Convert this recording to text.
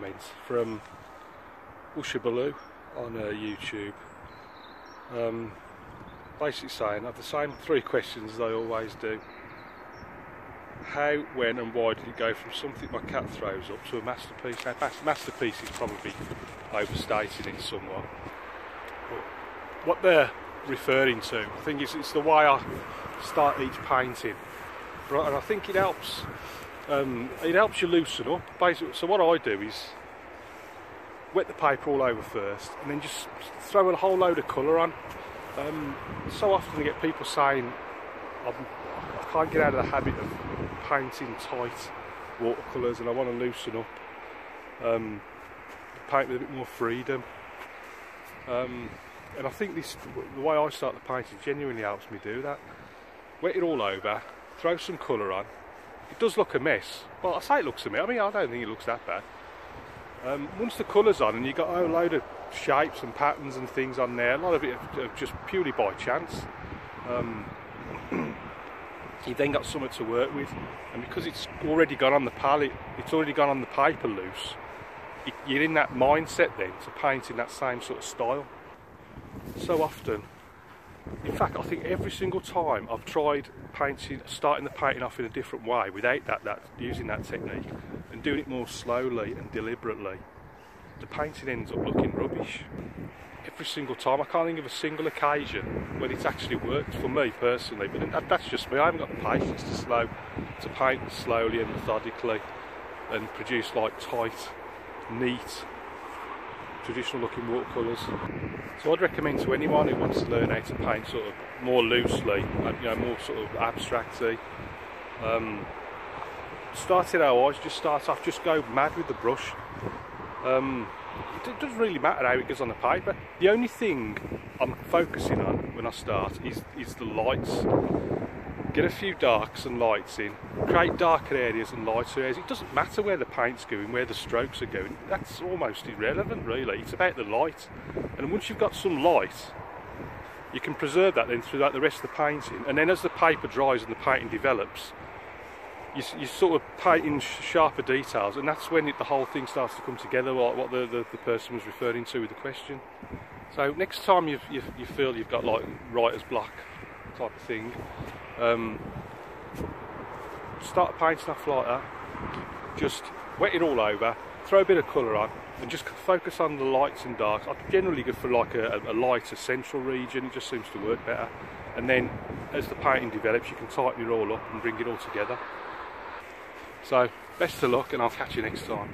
comment from Ushabaloo on YouTube, basically saying I have the same 3 questions as I always do. How, when and why did it go from something my cat throws up to a masterpiece? Now, masterpiece is probably overstating it somewhat. But what they're referring to, I think it's the way I start each painting. Right, and I think it helps you loosen up. Basically, so what I do is wet the paper all over first and then just throw a whole load of colour on. So often I get people saying I can't get out of the habit of painting tight watercolours and I want to loosen up, paint with a bit more freedom. And I think the way I start the painting genuinely helps me do that. Wet it all over, throw some colour on. It does look a mess. Well, I say it looks a mess. I mean, I don't think it looks that bad. Once the colour's on and you've got a load of shapes and patterns and things on there, a lot of it just purely by chance. You've then got something to work with, and because it's already gone on the palette, it's already gone on the paper loose, you're in that mindset then to paint in that same sort of style. So often, in fact I think every single time I've tried starting the painting off in a different way without using that technique and doing it more slowly and deliberately, the painting ends up looking rubbish. Every single time. I can't think of a single occasion when it's actually worked for me personally, but that's just me. I haven't got the patience to paint slowly and methodically and produce like tight, neat, traditional looking watercolours. So I'd recommend to anyone who wants to learn how to paint sort of more loosely, more sort of abstracty, starting out, just start off, just go mad with the brush. It doesn't really matter how it goes on the paper. The only thing I'm focusing on when I start is the lights. Get a few darks and lights in, create darker areas and lighter areas. It doesn't matter where the paint's going, where the strokes are going. That's almost irrelevant really. It's about the light. And once you've got some light, you can preserve that then throughout the rest of the painting. And then as the paper dries and the painting develops, you sort of paint in sharper details, and that's when the whole thing starts to come together, like what the person was referring to with the question. So next time you feel you've got like writer's block type of thing, start painting off like that. Just wet it all over, throw a bit of colour on, and just focus on the lights and darks. I generally go for like a lighter central region. It just seems to work better. And then as the painting develops, you can tighten it all up and bring it all together. So, best of luck, and I'll catch you next time.